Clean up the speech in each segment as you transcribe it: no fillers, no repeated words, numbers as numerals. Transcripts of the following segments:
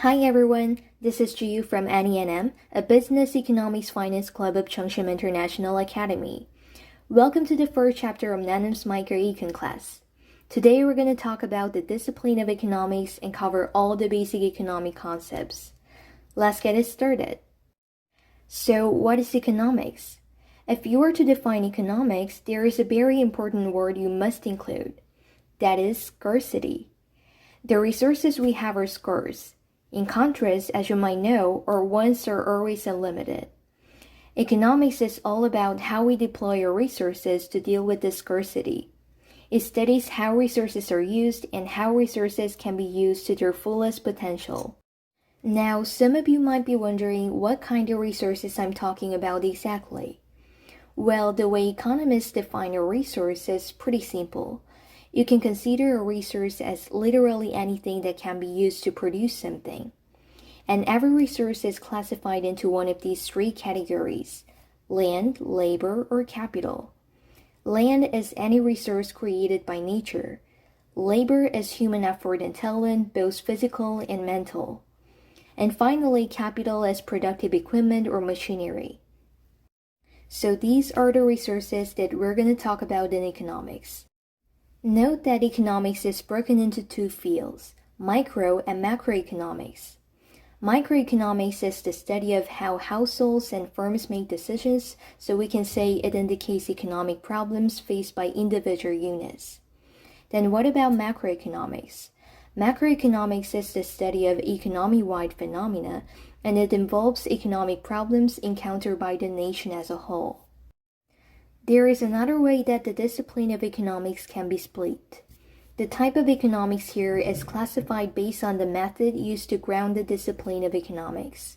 Hi everyone, this is Jiyu from NENM, a business economics finance club of Cheongshim International Academy. Welcome to the first chapter of NENM's Microecon class. Today we're going to talk about the discipline of economics and cover all the basic economic concepts. Let's get it started. So, what is economics? If you were to define economics, there is a very important word you must include. That is scarcity. The resources we have are scarce. In contrast, as you might know, our wants are always unlimited. Economics is all about how we deploy our resources to deal with this scarcity. It studies how resources are used and how resources can be used to their fullest potential. Now, some of you might be wondering what kind of resources I'm talking about exactly. Well, the way economists define a resource is pretty simple. You can consider a resource as literally anything that can be used to produce something. And every resource is classified into one of these three categories: land, labor, or capital. Land is any resource created by nature. Labor is human effort and talent, both physical and mental. And finally, capital is productive equipment or machinery. So these are the resources that we're going to talk about in economics. Note that economics is broken into two fields, micro and macroeconomics. Microeconomics is the study of how households and firms make decisions, so we can say it indicates economic problems faced by individual units. Then what about macroeconomics? Macroeconomics is the study of economy-wide phenomena, and it involves economic problems encountered by the nation as a whole. There is another way that the discipline of economics can be split. The type of economics here is classified based on the method used to ground the discipline of economics.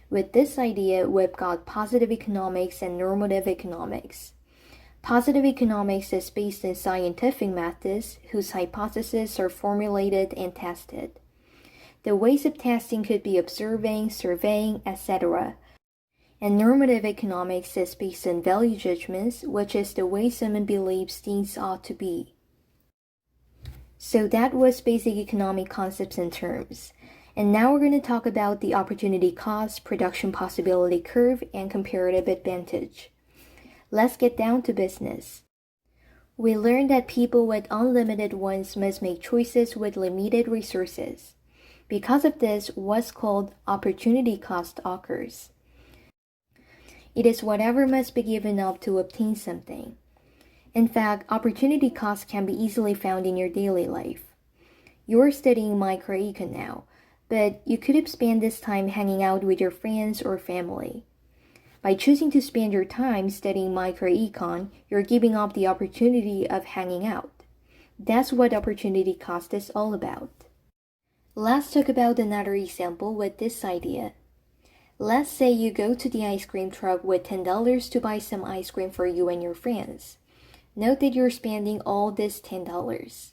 With this idea, we've got positive economics and normative economics. Positive economics is based on scientific methods whose hypotheses are formulated and tested. The ways of testing could be observing, surveying, etc. And normative economics is based on value judgments, which is the way someone believes things ought to be. So that was basic economic concepts and terms. And now we're going to talk about the opportunity cost, production possibility curve, and comparative advantage. Let's get down to business. We learned that people with unlimited ones must make choices with limited resources. Because of this, what's called opportunity cost occurs. It is whatever must be given up to obtain something. In fact, opportunity costs can be easily found in your daily life. You're studying microecon now, but you could have spent this time hanging out with your friends or family. By choosing to spend your time studying microecon, you're giving up the opportunity of hanging out. That's what opportunity cost is all about. Let's talk about another example with this idea. Let's say you go to the ice cream truck with $10 to buy some ice cream for you and your friends. Note that you're spending all this $10.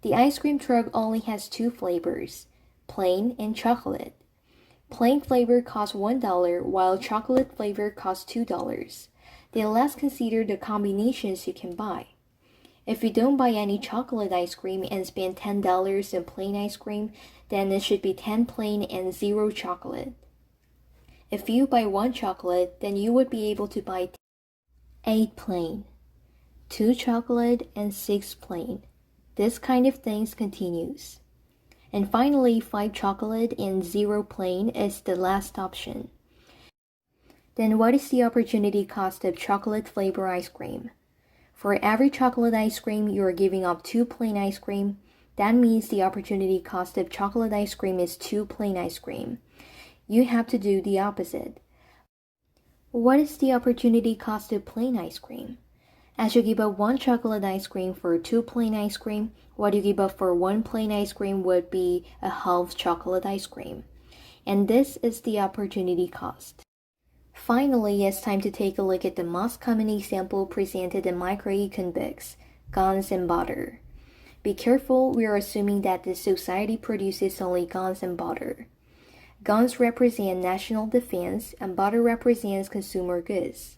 The ice cream truck only has two flavors, plain and chocolate. Plain flavor costs $1 while chocolate flavor costs $2. Then let's consider the combinations you can buy. If you don't buy any chocolate ice cream and spend $10 on plain ice cream, then it should be 10 plain and 0 chocolate. If you buy 1 chocolate, then you would be able to buy 8 plain, 2 chocolate, and 6 plain. This kind of things continues. And finally, 5 chocolate and 0 plain is the last option. Then what is the opportunity cost of chocolate flavor ice cream? For every chocolate ice cream, you are giving up 2 plain ice cream. That means the opportunity cost of chocolate ice cream is 2 plain ice cream. You have to do the opposite. What is the opportunity cost of plain ice cream? As you give up 1 chocolate ice cream for 2 plain ice cream, what you give up for 1 plain ice cream would be a half chocolate ice cream. And this is the opportunity cost. Finally, it's time to take a look at the most common example presented in microecon books, guns and butter. Be careful, we are assuming that this society produces only guns and butter. Guns represent national defense and butter represents consumer goods.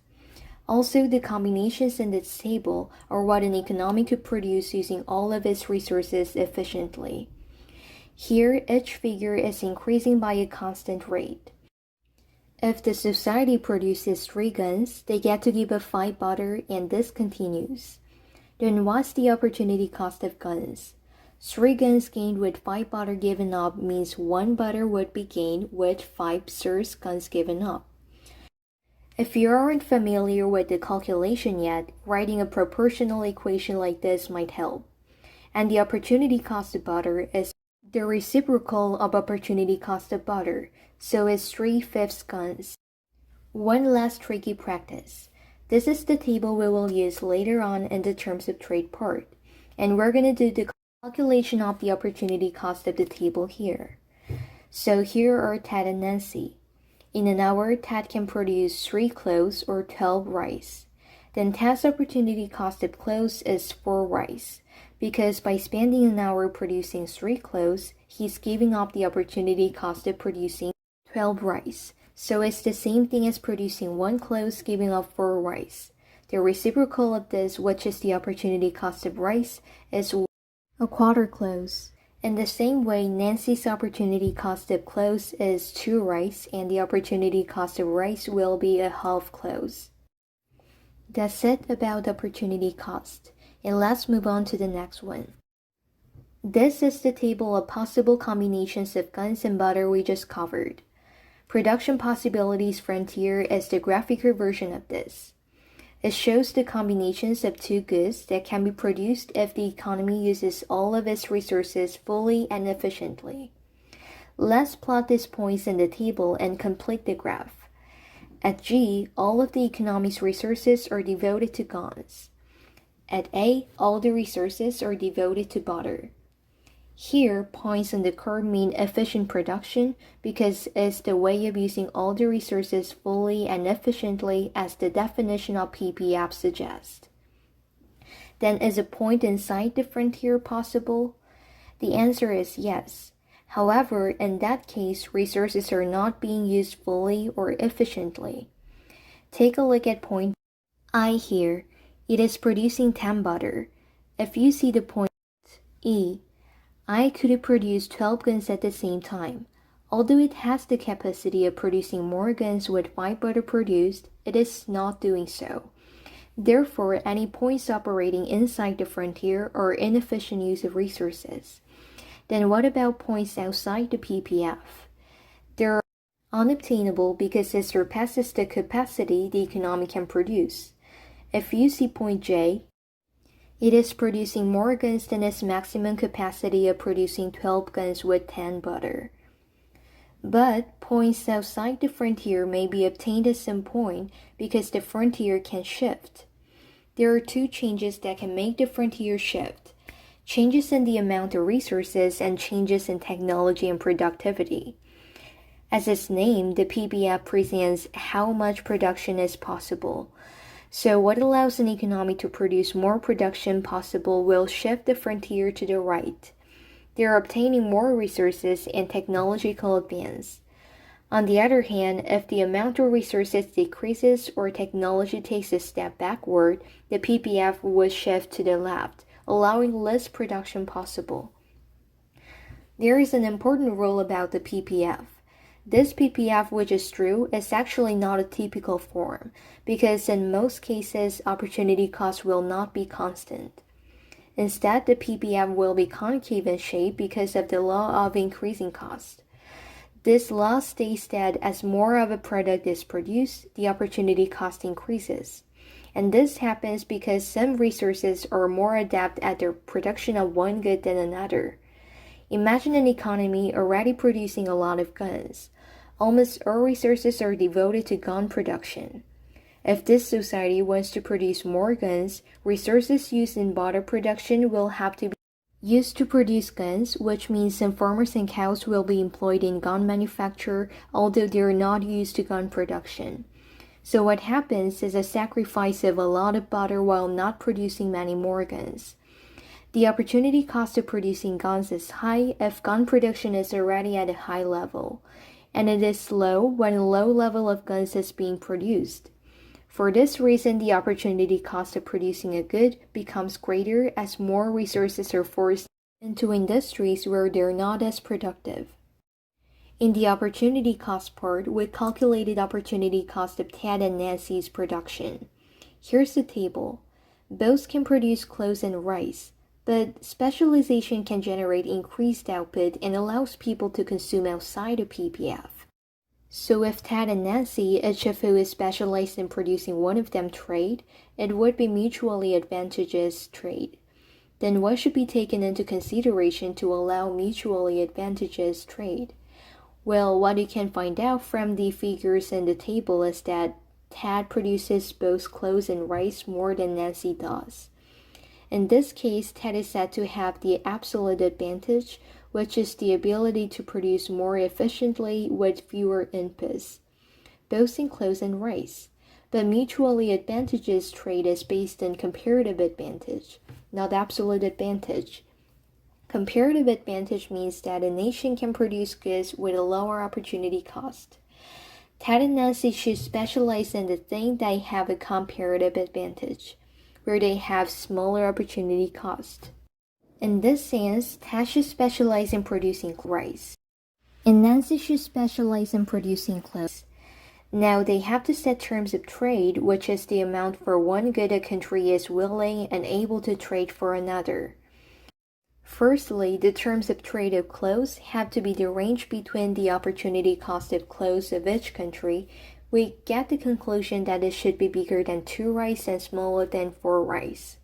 Also, the combinations in this table are what an economy could produce using all of its resources efficiently. Here, each figure is increasing by a constant rate. If the society produces 3 guns, they get to give up 5 butter, and this continues. Then what's the opportunity cost of guns? 3 guns gained with 5 butter given up means 1 butter would be gained with 5 source guns given up. If you aren't familiar with the calculation yet, writing a proportional equation like this might help. And the opportunity cost of butter is the reciprocal of opportunity cost of butter, so it's 3/5 guns. One last tricky practice. This is the table we will use later on in the terms of trade part, and we're going to do the calculation of the opportunity cost of the table here. So here are Ted and Nancy. In an hour, Ted can produce 3 clothes or 12 rice. Then Ted's opportunity cost of clothes is 4 rice, because by spending an hour producing 3 clothes, he's giving up the opportunity cost of producing 12 rice. So it's the same thing as producing 1 clothes giving up 4 rice. The reciprocal of this, which is the opportunity cost of rice, is a quarter clothes. In the same way, Nancy's opportunity cost of clothes is 2 rice, and the opportunity cost of rice will be a half clothes. That's it about opportunity cost, and let's move on to the next one. This is the table of possible combinations of guns and butter we just covered. Production Possibilities Frontier is the graphical version of this. It shows the combinations of 2 goods that can be produced if the economy uses all of its resources fully and efficiently. Let's plot these points in the table and complete the graph. At G, all of the economy's resources are devoted to guns. At A, all the resources are devoted to butter. Here, points on the curve mean efficient production because it's the way of using all the resources fully and efficiently as the definition of PPF suggests. Then is a point inside the frontier possible? The answer is yes. However, in that case, resources are not being used fully or efficiently. Take a look at point I here. It is producing 10 butter. If you see the point E, I could produce 12 guns at the same time. Although it has the capacity of producing more guns with 5 butter produced, it is not doing so. Therefore, any points operating inside the frontier are inefficient use of resources. Then what about points outside the PPF? They're unobtainable because it surpasses the capacity the economy can produce. If you see point J, it is producing more guns than its maximum capacity of producing 12 guns with 10 butter. But points outside the frontier may be obtained at some point because the frontier can shift. There are 2 changes that can make the frontier shift: changes in the amount of resources and changes in technology and productivity. As its name, the PPF presents how much production is possible. So what allows an economy to produce more production possible will shift the frontier to the right. They are obtaining more resources and technological advance. On the other hand, if the amount of resources decreases or technology takes a step backward, the PPF would shift to the left, allowing less production possible. There is an important rule about the PPF. This PPF, which is true, is actually not a typical form, because in most cases, opportunity cost will not be constant. Instead, the PPF will be concave in shape because of the law of increasing cost. This law states that as more of a product is produced, the opportunity cost increases. And this happens because some resources are more adept at the production of one good than another. Imagine an economy already producing a lot of guns. Almost all resources are devoted to gun production. If this society wants to produce more guns, resources used in butter production will have to be used to produce guns, which means some farmers and cows will be employed in gun manufacture, although they are not used to gun production. So what happens is a sacrifice of a lot of butter while not producing many more guns. The opportunity cost of producing guns is high if gun production is already at a high level, and it is low when a low level of guns is being produced. For this reason, the opportunity cost of producing a good becomes greater as more resources are forced into industries where they're not as productive. In the opportunity cost part, we calculated opportunity cost of Ted and Nancy's production. Here's the table. Both can produce clothes and rice, but specialization can generate increased output and allows people to consume outside of PPF. So if Ted and Nancy, each of who is specialized in producing one of them trade, it would be mutually advantageous trade. Then what should be taken into consideration to allow mutually advantageous trade? Well, what you can find out from the figures in the table is that Ted produces both clothes and rice more than Nancy does. In this case, Ted is said to have the absolute advantage, which is the ability to produce more efficiently with fewer inputs, both in clothes and rice. But mutually advantageous trade is based on comparative advantage, not absolute advantage. Comparative advantage means that a nation can produce goods with a lower opportunity cost. Ted and Nancy should specialize in the thing that have a comparative advantage, where they have smaller opportunity cost. In this sense, Ted should specialize in producing rice, and Nancy should specialize in producing clothes. Now they have to set terms of trade, which is the amount for one good a country is willing and able to trade for another. Firstly, the terms of trade of clothes have to be the range between the opportunity cost of clothes of each country. We get the conclusion that it should be bigger than 2 rice and smaller than 4 rice.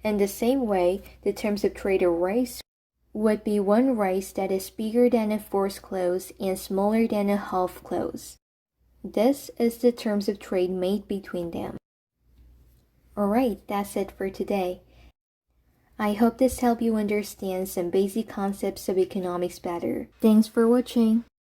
In the same way, the terms of trade of rice would be 1 rice that is bigger than a 4th clothes and smaller than a half clothes. This is the terms of trade made between them. Alright, that's it for today. I hope this helped you understand some basic concepts of economics better. Thanks for watching.